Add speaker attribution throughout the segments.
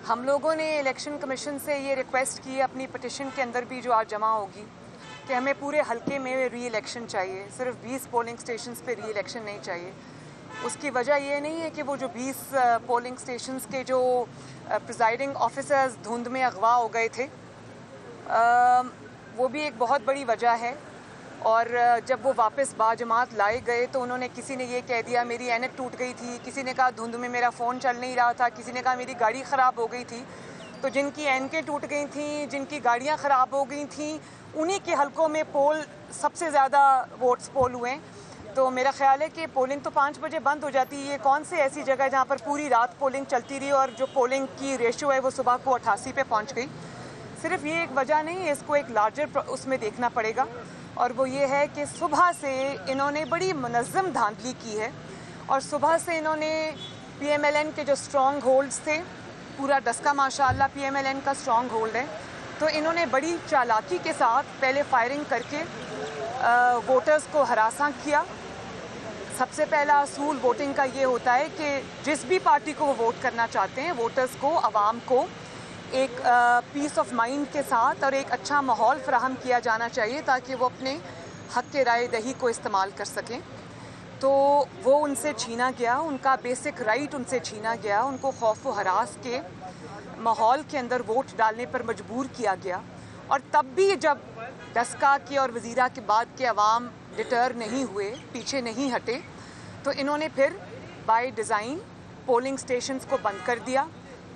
Speaker 1: हम लोगों ने इलेक्शन कमीशन से ये रिक्वेस्ट की अपनी पटिशन के अंदर भी जो आज जमा होगी कि हमें पूरे हलके में री इलेक्शन चाहिए, सिर्फ 20 पोलिंग स्टेशंस पे री इलेक्शन नहीं चाहिए। उसकी वजह ये नहीं है कि वो जो 20 पोलिंग स्टेशंस के जो प्रिजाइडिंग ऑफिसर्स धुंध में अगवा हो गए थे, वो भी एक बहुत बड़ी वजह है। और जब वो वापस बाजमात लाए गए तो उन्होंने, किसी ने ये कह दिया मेरी ऐनक टूट गई थी, किसी ने कहा धुंध में मेरा फ़ोन चल नहीं रहा था, किसी ने कहा मेरी गाड़ी ख़राब हो गई थी। तो जिनकी ऐनकें टूट गई थी, जिनकी गाड़ियाँ ख़राब हो गई थी, उन्हीं के हलकों में पोल सबसे ज़्यादा वोट्स पोल हुए। तो मेरा ख्याल है कि पोलिंग तो 5 बजे बंद हो जाती है। ये कौन सी ऐसी जगह है जहाँ पर पूरी रात पोलिंग चलती रही और जो पोलिंग की रेशियो है वो सुबह को 88 पे पहुँच गई। सिर्फ ये एक वजह नहीं है, इसको एक लार्जर उसमें देखना पड़ेगा। और वो ये है कि सुबह से इन्होंने बड़ी मुनज़्ज़म धांधली की है और सुबह से इन्होंने PMLN के जो स्ट्रॉन्ग होल्ड्स थे, पूरा डस्का माशाअल्लाह PMLN का स्ट्रॉन्ग होल्ड है, तो इन्होंने बड़ी चालाकी के साथ पहले फायरिंग करके वोटर्स को हरासा किया। सबसे पहला असूल वोटिंग का ये होता है कि जिस भी पार्टी को वो वोट करना चाहते हैं, वोटर्स को, आवाम को एक पीस ऑफ माइंड के साथ और एक अच्छा माहौल फराहम किया जाना चाहिए ताकि वो अपने हक़ के राय दही को इस्तेमाल कर सकें। तो वो उनसे छीना गया, उनका बेसिक राइट उनसे छीना गया, उनको खौफ व हरास के माहौल के अंदर वोट डालने पर मजबूर किया गया। और तब भी जब डस्का के और वज़ीरा के बाद के अवाम डिटर नहीं हुए, पीछे नहीं हटे, तो इन्होंने फिर बाय डिज़ाइन पोलिंग स्टेशंस को बंद कर दिया।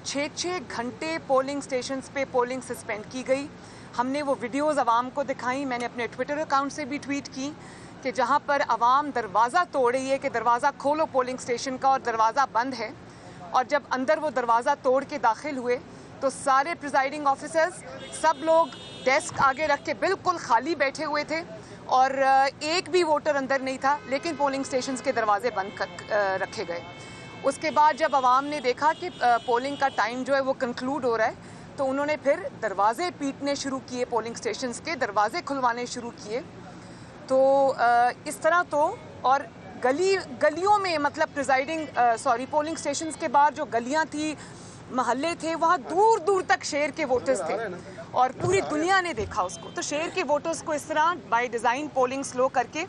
Speaker 1: 6-6 घंटे पोलिंग स्टेशंस पे पोलिंग सस्पेंड की गई। हमने वो वीडियोज़ आवाम को दिखाई, मैंने अपने ट्विटर अकाउंट से भी ट्वीट की कि जहाँ पर आवाम दरवाज़ा तोड़ रही है कि दरवाज़ा खोलो पोलिंग स्टेशन का, और दरवाज़ा बंद है। और जब अंदर वो दरवाज़ा तोड़ के दाखिल हुए तो सारे प्रिजाइडिंग ऑफिसर्स, सब लोग डेस्क आगे रख के बिल्कुल खाली बैठे हुए थे और एक भी वोटर अंदर नहीं था, लेकिन पोलिंग स्टेशंस के दरवाजे बंद रखे गए। उसके बाद जब आवाम ने देखा कि पोलिंग का टाइम जो है वो कंक्लूड हो रहा है, तो उन्होंने फिर दरवाजे पीटने शुरू किए, पोलिंग स्टेशंस के दरवाजे खुलवाने शुरू किए। तो इस तरह तो, और गलियों में, मतलब पोलिंग स्टेशंस के बाहर जो गलियां थी, महल्ले थे, वहाँ दूर दूर तक शेर के वोटर्स थे और पूरी दुनिया ने देखा उसको। तो शेर के वोटर्स को इस तरह बाय डिज़ाइन पोलिंग स्लो करके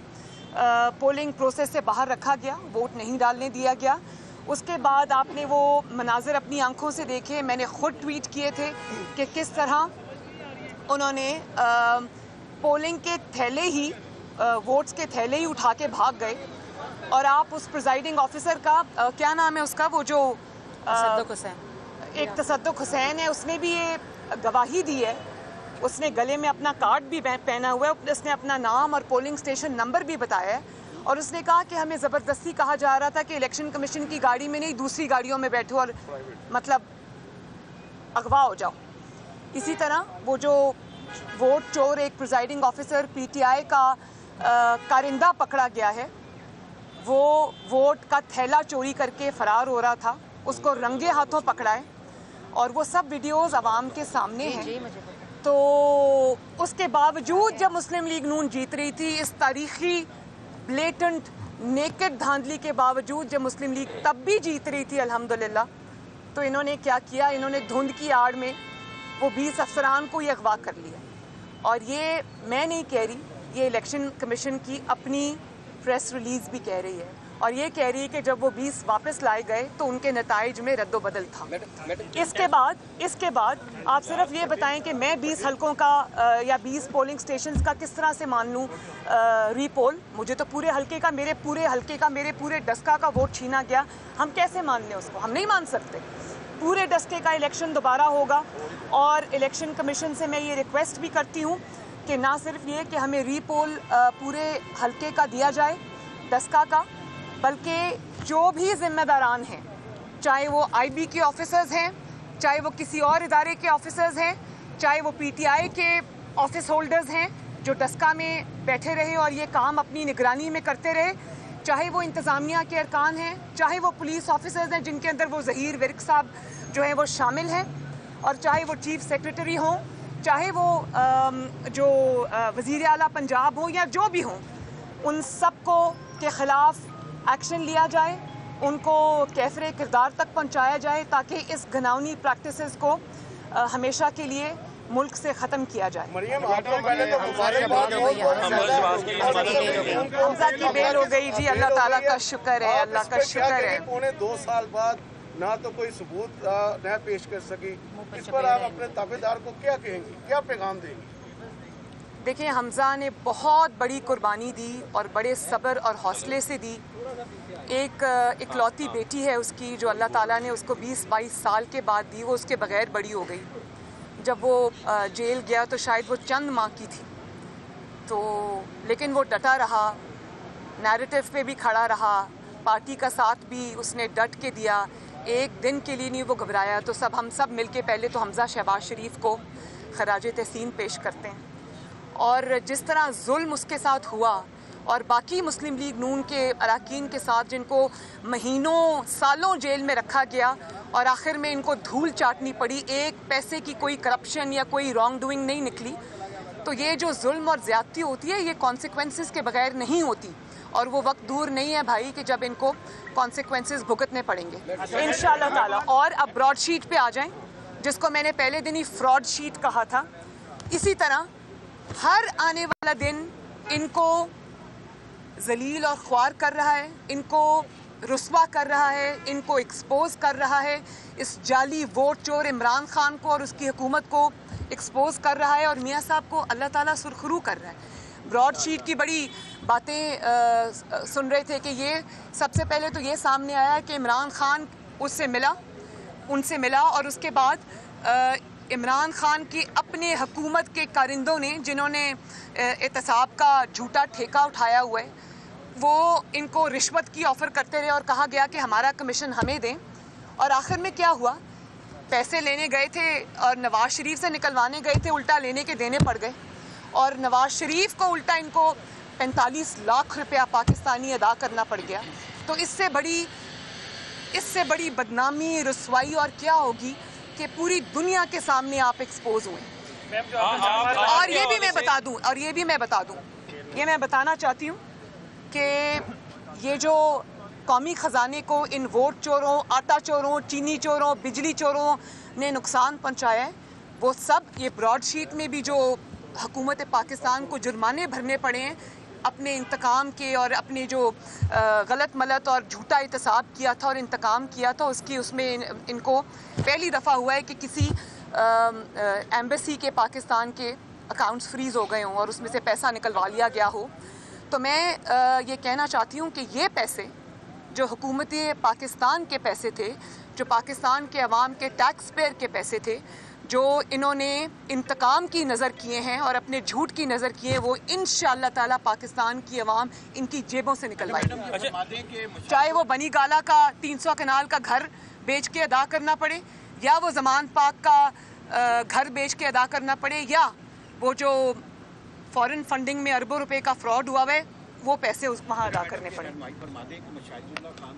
Speaker 1: पोलिंग प्रोसेस से बाहर रखा गया, वोट नहीं डालने दिया गया। उसके बाद आपने वो मनाजिर अपनी आंखों से देखे, मैंने ख़ुद ट्वीट किए थे कि किस तरह उन्होंने पोलिंग के थैले ही, वोट्स के थैले ही उठा के भाग गए। और आप उस प्रिजाइडिंग ऑफिसर का क्या नाम है उसका, वो जो एक तसद्दुक हुसैन है, उसने भी ये गवाही दी है। उसने गले में अपना कार्ड भी पहना हुआ है, उसने अपना नाम और पोलिंग स्टेशन नंबर भी बताया है। और उसने कहा कि हमें ज़बरदस्ती कहा जा रहा था कि इलेक्शन कमीशन की गाड़ी में नहीं, दूसरी गाड़ियों में बैठो और मतलब अगवा हो जाओ। इसी तरह वो जो वोट चोर, एक प्रिजाइडिंग ऑफिसर PTI का कारिंदा पकड़ा गया है, वो वोट का थैला चोरी करके फ़रार हो रहा था, उसको रंगे हाथों पकड़ा है और वो सब वीडियोज़ आवाम के सामने हैं। तो उसके बावजूद जब मुस्लिम लीग नून जीत रही थी, इस तारीख़ी ब्लेटेंट नेकेड धांधली के बावजूद जब मुस्लिम लीग तब भी जीत रही थी अल्हम्दुलिल्लाह, तो इन्होंने क्या किया, इन्होंने धुंध की आड़ में वो 20 अफसरान को ये अगवा कर लिया। और ये मैं नहीं कह रही, ये इलेक्शन कमीशन की अपनी प्रेस रिलीज़ भी कह रही है और ये कह रही है कि जब वो 20 वापस लाए गए तो उनके नताइज में रद्दोबदल था। इसके बाद आप सिर्फ ये बताएं कि मैं 20 हलकों का या 20 पोलिंग स्टेशंस का किस तरह से मान लूँ रीपोल। मुझे तो पूरे हलके का, मेरे पूरे डस्का का वोट छीना गया, हम कैसे मान लें उसको? हम नहीं मान सकते। पूरे डस्के का इलेक्शन दोबारा होगा और इलेक्शन कमीशन से मैं ये रिक्वेस्ट भी करती हूँ कि ना सिर्फ ये कि हमें रीपोल पूरे हलके का दिया जाए, डस्का का, बल्कि जो भी जिम्मेदारान हैं, चाहे वो IB के ऑफिसर्स हैं, चाहे वो किसी और इदारे के ऑफिसर्स हैं, चाहे वो PTI के ऑफिस होल्डर्स हैं जो डस्का में बैठे रहे और ये काम अपनी निगरानी में करते रहे, चाहे वो इंतज़ामिया के अरकान हैं, चाहे वो पुलिस ऑफिसर्स हैं जिनके अंदर वो ज़हीर विर्क साहब जो है वो शामिल हैं, और चाहे वो चीफ सेक्रेटरी हों, चाहे वो जो वज़ीर आला पंजाब हो या जो भी हों, उन सब को के ख़िलाफ़ एक्शन लिया जाए उनको कैफरे किरदार तक पहुंचाया जाए ताकि इस घिनौनी प्रैक्टिसेस को हमेशा के लिए मुल्क से ख़त्म किया जाए। हमजा की बेल हो गई जी, अल्लाह ताला का शुक्र है, अल्लाह का शुक्र है।
Speaker 2: 2 साल बाद ना तो कोई सबूत न पेश कर सकी, इस पर आप अपने ताबेदार को क्या कहेंगी, क्या पैगाम देंगी?
Speaker 1: देखिए, हमजा ने बहुत बड़ी कुर्बानी दी और बड़े सब्र और हौसले से दी। एक इकलौती बेटी है उसकी जो अल्लाह ताला ने उसको 20-22 साल के बाद दी, वो उसके बगैर बड़ी हो गई। जब वो जेल गया तो शायद वो चंद माह की थी, तो लेकिन वो डटा रहा, नैरेटिव पे भी खड़ा रहा, पार्टी का साथ भी उसने डट के दिया, एक दिन के लिए नहीं वो घबराया। तो हम सब मिलके पहले तो हमजा शहबाज शरीफ को खराज तहसीन पेश करते हैं। और जिस तरह जुल्म उसके साथ हुआ और बाकी मुस्लिम लीग नून के अरकान के साथ जिनको महीनों सालों जेल में रखा गया और आखिर में इनको धूल चाटनी पड़ी, एक पैसे की कोई करप्शन या कोई रॉन्ग डूइंग नहीं निकली, तो ये जो जुल्म और ज़्यादती होती है ये कॉन्सिक्वेंसेस के बगैर नहीं होती। और वो वक्त दूर नहीं है भाई कि जब इनको कॉन्सिक्वेंसेस भुगतने पड़ेंगे इंशाअल्लाह ताला। और अब ब्रॉडशीट पे आ जाएं, जिसको मैंने पहले दिन ही फ्रॉड शीट कहा था। इसी तरह हर आने वाला दिन इनको जलील और ख्वार कर रहा है, इनको रुस्वा कर रहा है, इनको एक्सपोज कर रहा है, इस जाली वोट चोर इमरान खान को और उसकी हुकूमत को एक्सपोज कर रहा है और मियाँ साहब को अल्लाह ताला सुरखरू कर रहा है। ब्रॉडशीट की बड़ी बातें सुन रहे थे कि ये सबसे पहले तो ये सामने आया कि इमरान खान उनसे मिला और उसके बाद इमरान खान की अपने हुकूमत के कारिंदों ने जिन्होंने एहतसाब का झूठा ठेका उठाया हुआ है, वो इनको रिश्वत की ऑफ़र करते रहे और कहा गया कि हमारा कमीशन हमें दें। और आखिर में क्या हुआ, पैसे लेने गए थे और नवाज शरीफ से निकलवाने गए थे, उल्टा लेने के देने पड़ गए और नवाज शरीफ को उल्टा इनको 45 लाख रुपया पाकिस्तानी अदा करना पड़ गया। तो इससे बड़ी बदनामी, रुसवाई और क्या होगी कि पूरी दुनिया के सामने आप एक्सपोज हुए। और ये भी मैं बता दूं, ये मैं बताना चाहती हूँ कि ये जो कौमी ख़जाने को इन वोट चोरों, आटा चोरों, चीनी चोरों, बिजली चोरों ने नुकसान पहुँचाया है, वो सब ये ब्रॉडशीट में भी जो हुकूमत पाकिस्तान को जुर्माने भरने पड़े हैं अपने इंतकाम के और अपने जो गलत मलत और झूठा एहतसाब किया था और इंतकाम किया था उसमें इनको पहली दफ़ा हुआ है कि किसी एम्बेसी के पाकिस्तान के अकाउंट्स फ्रीज़ हो गए हों और उसमें से पैसा निकलवा लिया गया हो। तो मैं ये कहना चाहती हूँ कि ये पैसे जो हुकूमत पाकिस्तान के पैसे थे, जो पाकिस्तान के अवाम के टैक्स पेयर के पैसे थे, जो इन्होंने इंतकाम की नज़र किए हैं और अपने झूठ की नज़र किए हैं, वो इंशाअल्लाह ताला पाकिस्तान की अवाम इनकी जेबों से निकलवाएगी। चाहे वो बनी गाला का 300 कनाल का घर बेच के अदा करना पड़े, या वो ज़मान पाक का घर बेच के अदा करना पड़े, या वो जो फॉरेन फंडिंग में अरबों रुपए का फ्रॉड हुआ है वो पैसे उस वहाँ अदा करने पड़े।
Speaker 3: खान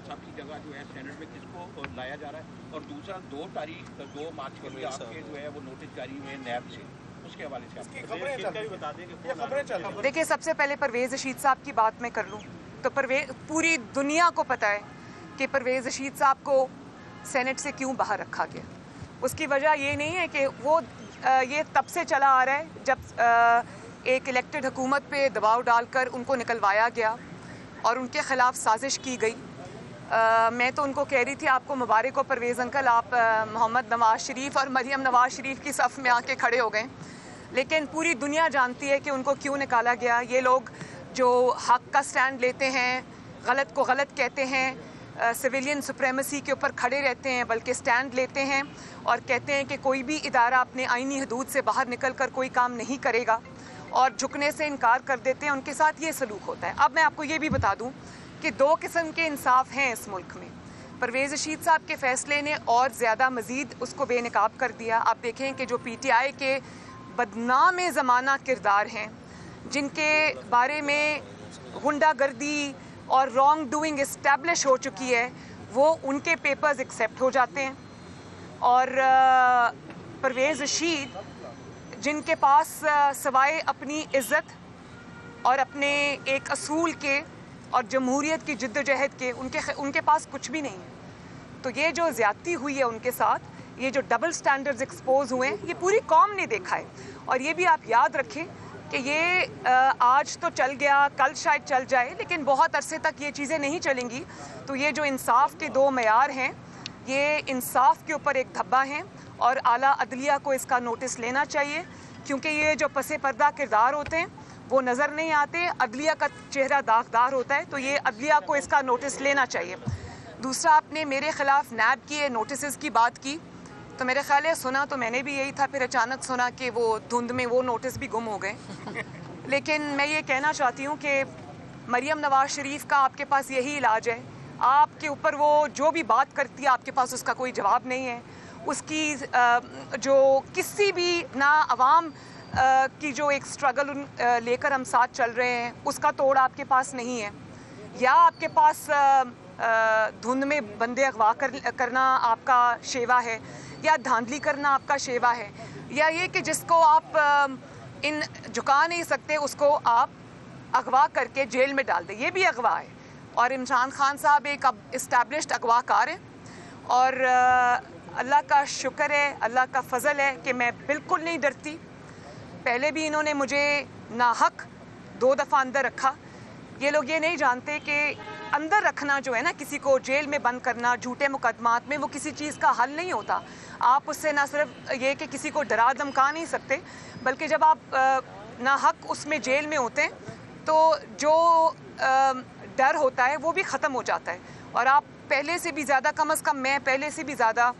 Speaker 3: साहब की जगह जो है सेनेट में किसको लाया जा रहा है, और दूसरा 2 मार्च के लिए आपके जो है वो नोटिस जारी हुए नैब से, उसके हवाले से खबरें चल रही।
Speaker 1: देखिए, सबसे पहले परवेज़ रशीद साहब की बात मैं कर लूँ तो पूरी दुनिया को पता है कि परवेज़ रशीद साहब को सेनेट से क्यों बाहर रखा गया। उसकी वजह ये नहीं है कि वो ये तब से चला आ रहा है जब एक इलेक्टेड हुकूमत पे दबाव डालकर उनको निकलवाया गया और उनके ख़िलाफ़ साजिश की गई। मैं तो उनको कह रही थी आपको मुबारक हो परवेज़ अंकल, आप मोहम्मद नवाज़ शरीफ और मरियम नवाज़ शरीफ की सफ़ में आके खड़े हो गए। लेकिन पूरी दुनिया जानती है कि उनको क्यों निकाला गया। ये लोग जो हक़ का स्टैंड लेते हैं, गलत को गलत कहते हैं, सिविलियन सुप्रेमेसी के ऊपर खड़े रहते हैं, बल्कि स्टैंड लेते हैं और कहते हैं कि कोई भी इदारा अपने आईनी हदूद से बाहर निकल कर कोई काम नहीं करेगा और झुकने से इनकार कर देते हैं, उनके साथ ये सलूक होता है। अब मैं आपको ये भी बता दूं कि 2 किस्म के इंसाफ हैं इस मुल्क में। परवेज़ रशीद साहब के फ़ैसले ने और ज़्यादा मज़ीद उसको बेनकाब कर दिया। आप देखें कि जो PTI के बदनाम ज़माना किरदार हैं, जिनके बारे में गुंडागर्दी और रॉन्ग डूइंग इस्टेब्लिश हो चुकी है, वो उनके पेपर्स एक्सेप्ट हो जाते हैं। और परवेज़ रशीद जिनके पास सवाए अपनी इज़्ज़त और अपने एक असूल के और जमहूरियत की जिद्दोजहद के उनके पास कुछ भी नहीं है। तो ये जो ज़्यादती हुई है उनके साथ, ये जो डबल स्टैंडर्ड्स एक्सपोज हुए हैं, ये पूरी कौम ने देखा है। और ये भी आप याद रखें कि ये आज तो चल गया, कल शायद चल जाए, लेकिन बहुत अरसे तक ये चीज़ें नहीं चलेंगी। तो ये जो इंसाफ के दो मयार हैं, ये इंसाफ के ऊपर एक धब्बा हैं और आला अदलिया को इसका नोटिस लेना चाहिए, क्योंकि ये जो पसे पर्दा किरदार होते हैं वो नज़र नहीं आते, अदलिया का चेहरा दागदार होता है। तो ये अदलिया को इसका नोटिस लेना चाहिए। दूसरा, आपने मेरे ख़िलाफ़ नैब की नोटिस की बात की, तो मेरे ख्याल है सुना तो मैंने भी यही था, फिर अचानक सुना कि वो धुंध में वो नोटिस भी गुम हो गए। लेकिन मैं ये कहना चाहती हूँ कि मरियम नवाज शरीफ का आपके पास यही इलाज है। आपके ऊपर वो जो भी बात करती है, आपके पास उसका कोई जवाब नहीं है। उसकी जो किसी भी ना अवाम की जो एक स्ट्रगल लेकर हम साथ चल रहे हैं, उसका तोड़ आपके पास नहीं है। या आपके पास धुंध में बंदे अगवा करना आपका शेवा है, या धांधली करना आपका शेवा है, या ये कि जिसको आप इन झुका नहीं सकते उसको आप अगवा करके जेल में डाल दें, ये भी अगवा है। और इमरान खान साहब एक अब इस्टेब्लिश्ड अगवाकार हैं और अल्लाह का शुक्र है, अल्लाह का फ़ज़ल है कि मैं बिल्कुल नहीं डरती। पहले भी इन्होंने मुझे नाहक 2 दफ़ा अंदर रखा। ये लोग ये नहीं जानते कि अंदर रखना जो है ना, किसी को जेल में बंद करना झूठे मुकदमात में, वो किसी चीज़ का हल नहीं होता। आप उससे ना सिर्फ ये कि किसी को डरा धमका नहीं सकते, बल्कि जब आप नाहक उसमें जेल में होते हैं तो जो डर होता है वो भी ख़त्म हो जाता है। और आप पहले से भी ज़्यादा, कम अज़ कम मैं पहले से भी ज़्यादा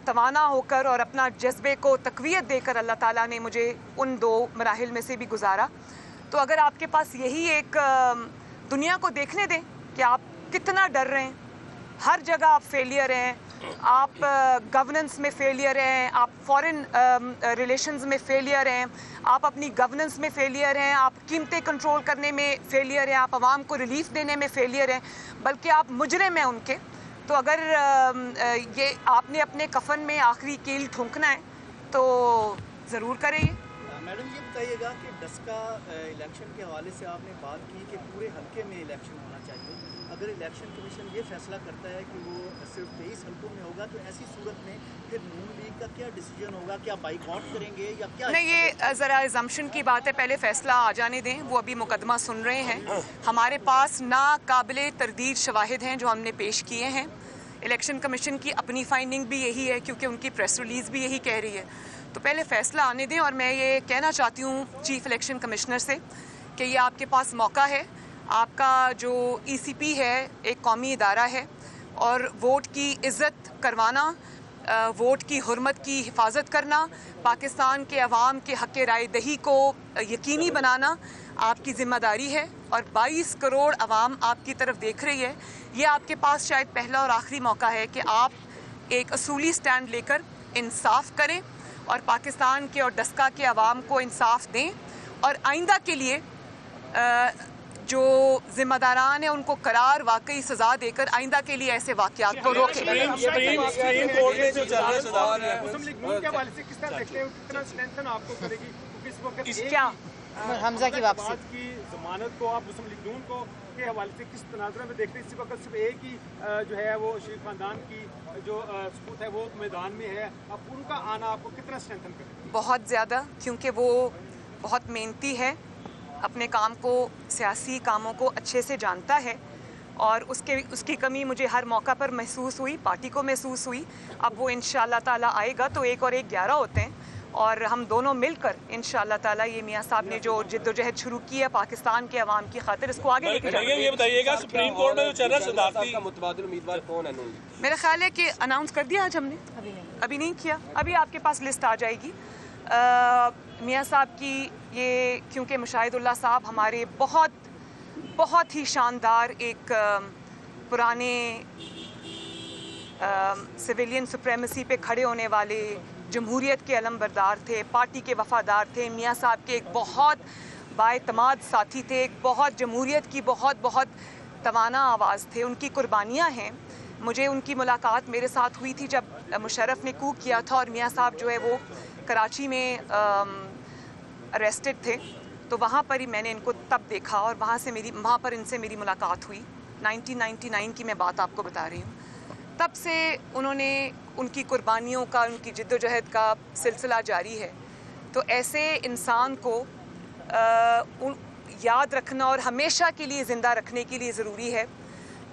Speaker 1: तवाना होकर और अपना जज्बे को तक़वियत देकर अल्लाह ताला ने मुझे उन 2 मराहिल में से भी गुजारा। तो अगर आपके पास यही एक दुनिया को देखने दें कि आप कितना डर रहे हैं, हर जगह आप फेलियर हैं, आप गवर्नेंस में फेलियर हैं, आप फॉरेन रिलेशंस में फेलियर हैं, आप अपनी गवर्नेंस में फेलियर हैं, आप कीमतें कंट्रोल करने में फेलियर हैं, आप आवाम को रिलीफ देने में फेलियर हैं, बल्कि आप मुजरिम हैं उनके। तो अगर ये आपने अपने कफन में आखिरी कील ठोंकना है तो ज़रूर करें।
Speaker 4: मैडम ये बताइएगा कि डस्का इलेक्शन के हवाले से आपने बात की कि पूरे हल्के में इलेक्शन होना चाहिए। अगर इलेक्शन कमीशन ये फैसला करता है कि वो सिर्फ 23 हल्कों में होगा, तो ऐसी सूरत में फिर नून लीग का क्या डिसीजन होगा? क्या बाइकआउट करेंगे या क्या?
Speaker 1: नहीं, ये ज़रा अजम्पशन की बात है, पहले फैसला आ जाने दें। वो अभी मुकदमा सुन रहे हैं। हमारे पास नाकाबिले तरदीद शवाहिद हैं जो हमने पेश किए हैं। इलेक्शन कमीशन की अपनी फाइंडिंग भी यही है, क्योंकि उनकी प्रेस रिलीज़ भी यही कह रही है। तो पहले फ़ैसला आने दें। और मैं ये कहना चाहती हूँ चीफ़ इलेक्शन कमिश्नर से कि ये आपके पास मौका है। आपका जो ECP है एक कौमी इदारा है, और वोट की इज़्ज़त करवाना, वोट की हुर्मत की हिफाजत करना, पाकिस्तान के अवाम के हक़ राय दही को यकीनी बनाना आपकी ज़िम्मेदारी है। और 22 करोड़ अवाम आपकी तरफ देख रही है। ये आपके पास शायद पहला और आखिरी मौका है कि आप एक असूली स्टैंड लेकर इंसाफ करें और पाकिस्तान के और डस्का के अवाम को इंसाफ दें, और आइंदा के लिए जो जिम्मेदारान हैं उनको करार वाकई सजा देकर आइंदा के लिए ऐसे वाक़यात को रोकें। क्या
Speaker 5: हमजा की वापसी
Speaker 6: की जमानत को आप मुस्लिम लीग नून को के हवाले से किस तनाज़ुर में देखते हैं? इस वक्त सिर्फ एक ही जो है वो शरीफ खानदान की जो सबूत है वो मैदान में है, अब उनका आना आपको कितना स्ट्रेंथन करें?
Speaker 1: बहुत ज़्यादा, क्योंकि वो बहुत मेहनती है, अपने काम को, सियासी कामों को अच्छे से जानता है, और उसकी कमी मुझे हर मौका पर महसूस हुई, पार्टी को महसूस हुई। अब वो इंशाअल्लाह ताला आएगा तो 1 और 1 11 होते हैं, और हम दोनों मिलकर इंशाअल्लाह ताला ये मियाँ साहब ने जो जिद्दोजहद शुरू की है पाकिस्तान के अवाम की खातिर, इसको आगे लेके जाएंगे।
Speaker 7: ये बताइएगा सुप्रीम कोर्ट में जो चल रहा है सदारती
Speaker 5: का मुतबादिल उम्मीदवार कौन है?
Speaker 1: मेरा ख्याल है कि अनाउंस कर दिया आज हमने, अभी नहीं किया, अभी आपके पास लिस्ट आ जाएगी। मियाँ साहब की ये, क्योंकि मुशाहिदुल्लाह साहब हमारे बहुत ही शानदार एक पुराने सिविलियन सुप्रेमेसी पे खड़े होने वाले, जमहूरियत के अलमबरदार थे, पार्टी के वफ़ादार थे। मियाँ साहब के एक बहुत बाएतमाद साथी थे, एक बहुत जमहूरियत की बहुत तवाना आवाज़ थे। उनकी कुर्बानियाँ हैं। मुझे उनकी मुलाकात मेरे साथ हुई थी जब मुशर्रफ ने कूक किया था, और मियाँ साहब जो है वो कराची में अरेस्टेड थे। तो वहाँ पर ही मैंने इनको तब देखा और वहाँ पर इनसे मेरी मुलाकात हुई। 1999 की मैं बात आपको बता रही हूँ। तब से उनकी कुर्बानियों का, उनकी जिद्दोजहद का सिलसिला जारी है। तो ऐसे इंसान को याद रखना और हमेशा के लिए ज़िंदा रखने के लिए ज़रूरी है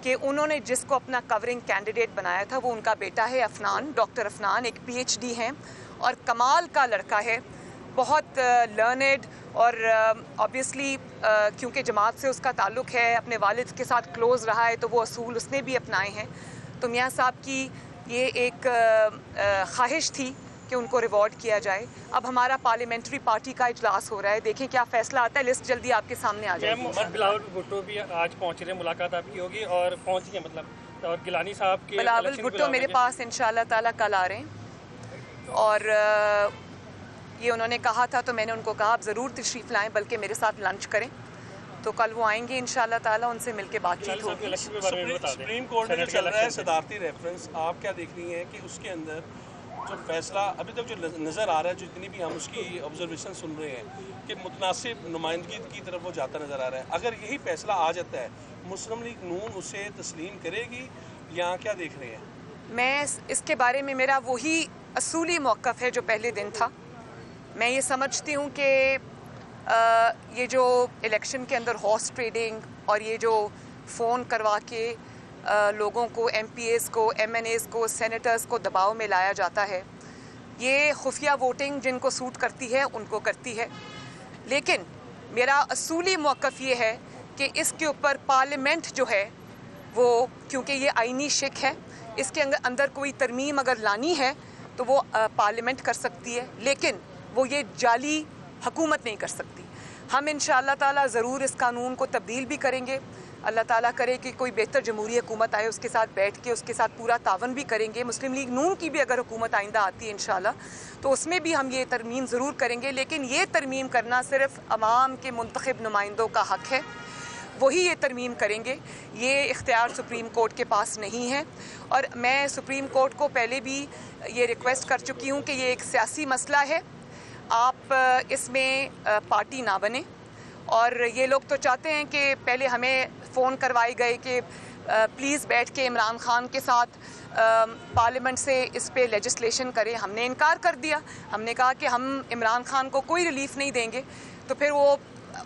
Speaker 1: कि उन्होंने जिसको अपना कवरिंग कैंडिडेट बनाया था वो उनका बेटा है अफनान, डॉक्टर अफनान, एक PhD हैं और कमाल का लड़का है, बहुत लर्नेड और ऑब्वियसली क्योंकि जमात से उसका ताल्लुक़ है, अपने वालिद के साथ क्लोज़ रहा है, तो वो असूल उसने भी अपनाए हैं। तो मियाँ साहब की ये एक ख्वाहिश थी कि उनको रिवॉर्ड किया जाए। अब हमारा पार्लियामेंट्री पार्टी का इजलास हो रहा है, देखें क्या फ़ैसला आता है। लिस्ट जल्दी आपके सामने आ जाएगी।
Speaker 7: बिलावल भुट्टो भी आज पहुँच रहे हैं, मुलाकात आपकी होगी और पहुँच गए मतलब, और गिलानी साहब के
Speaker 1: बिलावल भुट्टो मेरे पास इंशाल्लाह ताला कल आ रहे हैं और ये उन्होंने कहा था, तो मैंने उनको कहा आप ज़रूर तशरीफ़ लाएँ, बल्कि मेरे साथ लंच करें। तो कल वो आएंगे इंशाल्लाह ताला, उनसे मिलके बातचीत होगी।
Speaker 7: सुप्रीम कोर्ट में जो चल रहा है सदारती रेफरेंस, आप क्या देख रही हैं कि उसके अंदर जो फैसला अभी तक जो नज़र आ रहा है, जितनी भी हम उसकी ऑब्जर्वेशन सुन रहे हैं कि मुतनासिब नुमाइंदगी की तरफ वो जाता नज़र आ रहा है। अगर यही फैसला आ जाता है, मुस्लिम लीग नून उसे तस्लीम करेगी या क्या देख रहे हैं? मैं
Speaker 1: इसके बारे में मेरा वही असूली मौक़िफ़ है जो पहले दिन था। मैं ये समझती हूँ कि ये जो इलेक्शन के अंदर हॉर्स ट्रेडिंग और ये जो फ़ोन करवा के लोगों को, MPAs को, MNAs को, सेनेटर्स को दबाव में लाया जाता है, ये खुफिया वोटिंग जिनको सूट करती है उनको करती है। लेकिन मेरा असूली मौक़िफ़ ये है कि इसके ऊपर पार्लियामेंट जो है वो, क्योंकि ये आईनी शिक है, इसके अंदर कोई तरमीम अगर लानी है तो वो पार्लियामेंट कर सकती है, लेकिन वो ये जाली हुकूमत नहीं कर सकती। हम इंशाअल्लाह ताला ज़रूर इस कानून को तब्दील भी करेंगे। अल्लाह ताला करे कि कोई बेहतर जमहूरी हुकूमत आए, उसके साथ बैठ के उसके साथ पूरा तावन भी करेंगे। मुस्लिम लीग नून की भी अगर हुकूमत आइंदा आती है इंशाअल्लाह, तो उसमें भी हम ये तरमीम ज़रूर करेंगे। लेकिन ये तरमीम करना सिर्फ अवाम के मुंतखब नुमाइंदों का हक़ है, वही ये तरमीम करेंगे। ये इख्तियार सुप्रीम कोर्ट के पास नहीं है। और मैं सुप्रीम कोर्ट को पहले भी ये रिक्वेस्ट कर चुकी हूँ कि ये एक सियासी मसला है, आप इसमें पार्टी ना बने। और ये लोग तो चाहते हैं कि पहले हमें फ़ोन करवाए गए कि प्लीज़ बैठ के इमरान ख़ान के साथ पार्लियामेंट से इस पे लेजिस्लेशन करें। हमने इनकार कर दिया, हमने कहा कि हम इमरान ख़ान को कोई रिलीफ नहीं देंगे। तो फिर वो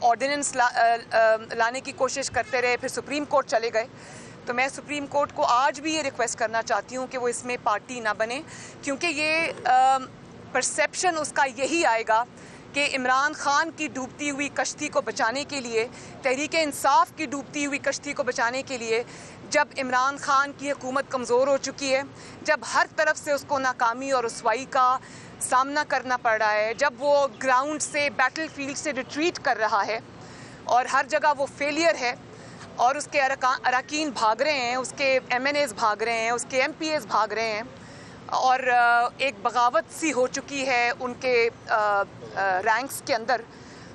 Speaker 1: ऑर्डिनेंस लाने की कोशिश करते रहे, फिर सुप्रीम कोर्ट चले गए। तो मैं सुप्रीम कोर्ट को आज भी ये रिक्वेस्ट करना चाहती हूँ कि वो इसमें पार्टी ना बने, क्योंकि ये परसेप्शन उसका यही आएगा कि इमरान ख़ान की डूबती हुई कश्ती को बचाने के लिए, तहरीक इंसाफ की डूबती हुई कश्ती को बचाने के लिए, जब इमरान ख़ान की हुकूमत कमज़ोर हो चुकी है, जब हर तरफ से उसको नाकामी और रुसवाई का सामना करना पड़ रहा है, जब वो ग्राउंड से, बैटल फील्ड से रिट्रीट कर रहा है और हर जगह वो फेलियर है और उसके अरकान भाग रहे हैं, उसके MNAs भाग रहे हैं, उसके MPAs भाग रहे हैं और एक बगावत सी हो चुकी है उनके रैंक्स के अंदर।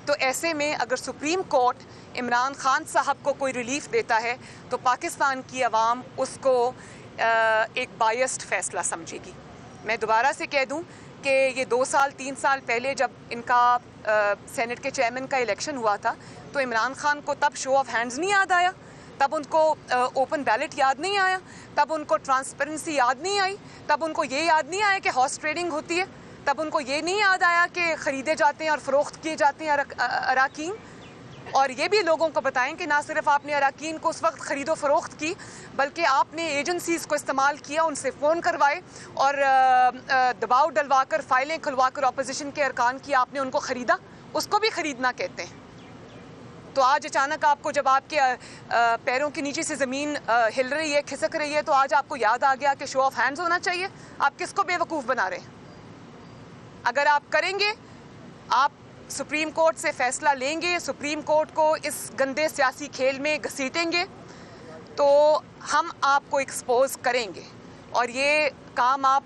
Speaker 1: तो ऐसे में अगर सुप्रीम कोर्ट इमरान ख़ान साहब को कोई रिलीफ देता है तो पाकिस्तान की आवाम उसको एक बायस्ड फ़ैसला समझेगी। मैं दोबारा से कह दूं कि ये 2 साल 3 साल पहले जब इनका सेनेट के चेयरमैन का इलेक्शन हुआ था, तो इमरान ख़ान को तब शो ऑफ हैंड्स नहीं याद आया, तब उनको ओपन बैलेट याद नहीं आया, तब उनको ट्रांसपेरेंसी याद नहीं आई, तब उनको ये याद नहीं आया कि हॉर्स ट्रेडिंग होती है, तब उनको ये नहीं याद आया कि ख़रीदे जाते हैं और फ़रोख्त किए जाते हैं अराकीन। और ये भी लोगों को बताएं कि ना सिर्फ आपने अराकीन को उस वक्त ख़रीदो फ़रोख्त की, बल्कि आपने एजेंसीज़ को इस्तेमाल किया, उनसे फ़ोन करवाए और दबाव डलवा कर, फ़ाइलें खुलवा कर अपोजिशन के अरकान की आपने उनको ख़रीदा, उसको भी ख़रीदना कहते हैं। तो आज अचानक आपको जब आपके पैरों के नीचे से ज़मीन हिल रही है, खिसक रही है, तो आज आपको याद आ गया कि शो ऑफ हैंड्स होना चाहिए। आप किसको बेवकूफ़ बना रहे हैं? अगर आप करेंगे, आप सुप्रीम कोर्ट से फ़ैसला लेंगे, सुप्रीम कोर्ट को इस गंदे सियासी खेल में घसीटेंगे, तो हम आपको एक्सपोज करेंगे और ये काम आप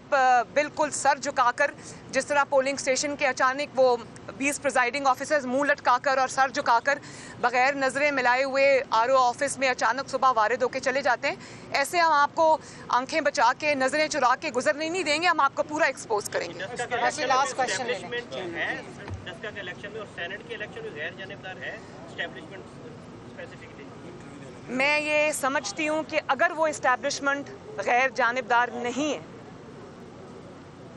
Speaker 1: बिल्कुल सर झुकाकर, जिस तरह पोलिंग स्टेशन के अचानक वो 20 प्रिजाइडिंग ऑफिसर्स मुंह लटकाकर और सर झुकाकर बगैर नज़रें मिलाए हुए आरओ ऑफिस में अचानक सुबह वारिद होकर चले जाते हैं, ऐसे हम आपको आंखें बचा के नज़रें चुरा के गुजरने नहीं देंगे, हम आपको पूरा एक्सपोज करेंगे।
Speaker 5: लास्ट क्वेश्चन
Speaker 8: डस्का के इलेक्शन में और सेनेट के इलेक्शन में गैर जानिबदार है एस्टैब्लिशमेंट स्पेसिफिकली?
Speaker 1: मैं ये समझती हूँ कि अगर वो इस्टेब्लिशमेंट गैर जानिबदार नहीं है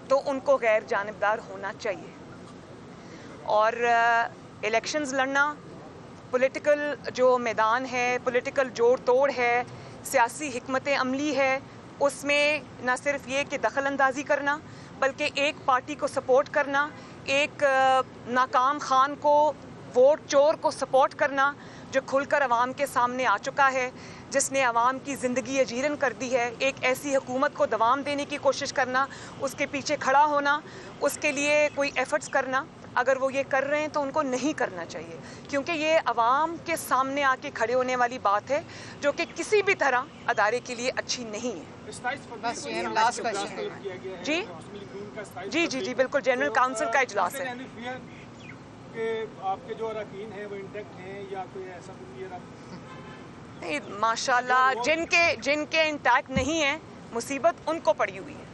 Speaker 1: तो उनको गैर जानिबदार होना चाहिए। और इलेक्शंस लड़ना, पॉलिटिकल जो मैदान है, पॉलिटिकल जोड़ तोड़ है, सियासी हिकमत अमली है, उसमें न सिर्फ ये कि दखल अंदाजी करना बल्कि एक पार्टी को सपोर्ट करना, एक नाकाम खान को, वोट चोर को सपोर्ट करना जो खुलकर अवाम के सामने आ चुका है, जिसने अवाम की ज़िंदगी अजीरन कर दी है, एक ऐसी हुकूमत को दवाम देने की कोशिश करना, उसके पीछे खड़ा होना, उसके लिए कोई एफ़र्ट्स करना, अगर वो ये कर रहे हैं तो उनको नहीं करना चाहिए, क्योंकि ये अवाम के सामने आके खड़े होने वाली बात है जो कि किसी भी तरह अदारे के लिए अच्छी नहीं है।
Speaker 5: बस ये लास्ट क्वेश्चन।
Speaker 1: जी जी जी जी बिल्कुल, जनरल काउंसिल का इजलास है।
Speaker 6: कि आपके जो अरकान हैं वो इंटैक्ट हैं या कोई ऐसा
Speaker 1: नहीं, माशाल्लाह जिनके इंटैक्ट नहीं है मुसीबत उनको पड़ी हुई है।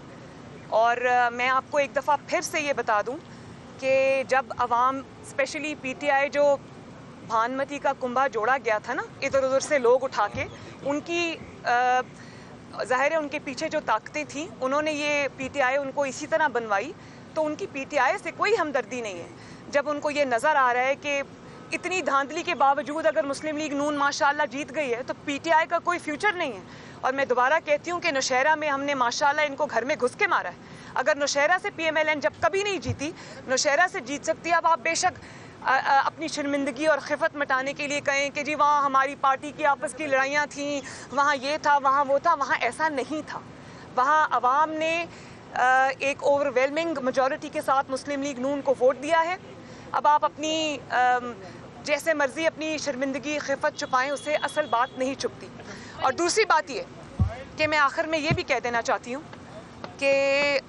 Speaker 1: और मैं आपको एक दफ़ा फिर से ये बता दूं कि जब अवाम, स्पेशली पीटीआई, जो भानुमती का कुंभा जोड़ा गया था ना इधर उधर से लोग उठा के, उनकी ज़ाहिर है उनके पीछे जो ताकतें थी, उन्होंने ये पीटीआई उनको इसी तरह बनवाई, तो उनकी पीटीआई से कोई हमदर्दी नहीं है। जब उनको ये नज़र आ रहा है कि इतनी धांधली के बावजूद अगर मुस्लिम लीग नून माशाल्लाह जीत गई है तो पीटीआई का कोई फ्यूचर नहीं है। और मैं दोबारा कहती हूँ कि नौशहरा में हमने माशाल्लाह इनको घर में घुस के मारा है। अगर नौशहरा से पीएमएलएन जब कभी नहीं जीती, नौशहरा से जीत सकती है। अब आप बेशक अपनी शर्मिंदगी और खिफत मिटाने के लिए कहें कि जी वहाँ हमारी पार्टी की आपस की लड़ाइयाँ थीं, वहाँ ये था, वहाँ वो था, वहाँ ऐसा नहीं था। वहाँ अवाम ने एक ओवरवेलमिंग मेजॉरिटी के साथ मुस्लिम लीग नून को वोट दिया है। अब आप अपनी जैसे मर्जी अपनी शर्मिंदगी खिफत छुपाएं, उससे असल बात नहीं छुपती। और दूसरी बात ये कि मैं आखिर में ये भी कह देना चाहती हूँ कि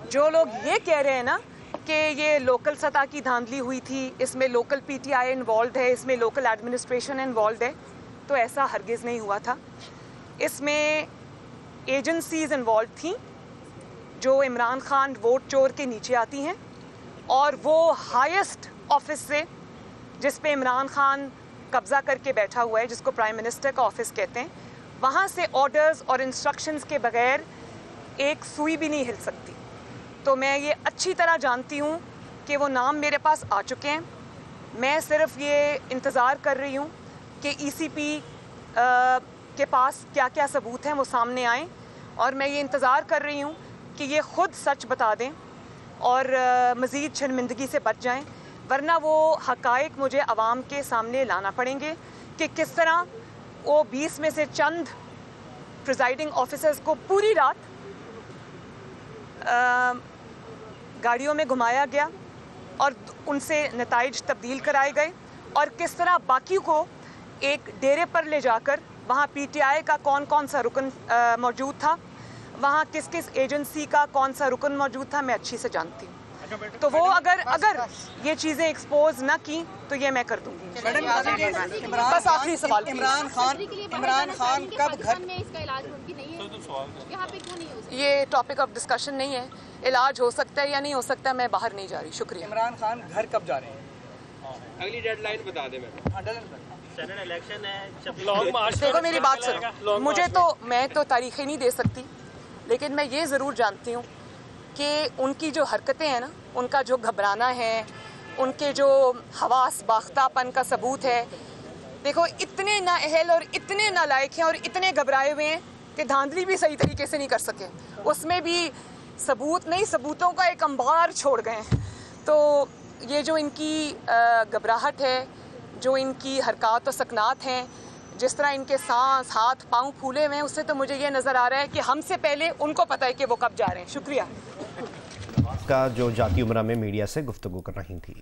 Speaker 1: जो लोग ये कह रहे हैं ना कि ये लोकल सतह की धांधली हुई थी, इसमें लोकल पीटीआई इन्वॉल्व है, इसमें लोकल एडमिनिस्ट्रेशन इन्वॉल्व है, तो ऐसा हरगिज़ नहीं हुआ था। इसमें एजेंसीज़ इन्वॉल्व थी जो इमरान खान वोट चोर के नीचे आती हैं, और वो हाईएस्ट ऑफिस से जिस पे इमरान खान कब्ज़ा करके बैठा हुआ है, जिसको प्राइम मिनिस्टर का ऑफिस कहते हैं, वहाँ से ऑर्डर्स और इंस्ट्रक्शंस के बगैर एक सुई भी नहीं हिल सकती। तो मैं ये अच्छी तरह जानती हूँ कि वो नाम मेरे पास आ चुके हैं। मैं सिर्फ ये इंतज़ार कर रही हूँ कि ईसीपी के पास क्या क्या सबूत हैं वो सामने आएँ, और मैं ये इंतज़ार कर रही हूँ कि ये ख़ुद सच बता दें और मज़ीद शर्मिंदगी से बच जाएं, वरना वो हक़ाइक़ मुझे आवाम के सामने लाना पड़ेंगे कि किस तरह वो 20 में से चंद प्रिजाइडिंग ऑफिसर्स को पूरी रात गाड़ियों में घुमाया गया और उनसे नताइज तब्दील कराए गए, और किस तरह बाकी को एक डेरे पर ले जाकर वहाँ पीटीआई का कौन कौन सा रुकन मौजूद था, वहाँ किस किस एजेंसी का कौन सा रुकन मौजूद था, मैं अच्छी से जानती हूँ। तो वो अगर ये चीज़ें एक्सपोज ना की तो ये मैं कर दूँगी। बस आखिरी सवाल,
Speaker 5: इमरान खान कब घर
Speaker 9: में इसका इलाज मुमकिन नहीं है? यहाँ पे क्यों नहीं हो सकता?
Speaker 1: ये टॉपिक ऑफ डिस्कशन नहीं है। इलाज हो सकता है या नहीं हो सकता, मैं बाहर नहीं जा रही। शुक्रिया।
Speaker 5: इमरान खान घर कब जा रहे हैं?
Speaker 8: अगली डेडलाइन बता दें। सेनेट इलेक्शन है,
Speaker 1: देखो मेरी बात सुनो, मुझे तो, मैं तो तारीखें नहीं दे सकती, लेकिन मैं ये ज़रूर जानती हूँ कि उनकी जो हरकतें हैं ना, उनका जो घबराना है, उनके जो हवास बाख्तापन का सबूत है। देखो इतने नाअहल और इतने नालायक हैं और इतने घबराए हुए हैं कि धांधली भी सही तरीके से नहीं कर सके, उसमें भी सबूत नहीं, सबूतों का एक अंबार छोड़ गए हैं। तो ये जो इनकी घबराहट है, जो इनकी हरकत और सकनात हैं, जिस तरह इनके सांस, हाथ पाँव फूले हुए हैं, उससे तो मुझे ये नज़र आ रहा है कि हमसे पहले उनको पता है कि वो कब जा रहे हैं। शुक्रिया।
Speaker 10: का जो जाती उमरा में मीडिया से गुफ्तगू कर रही थी।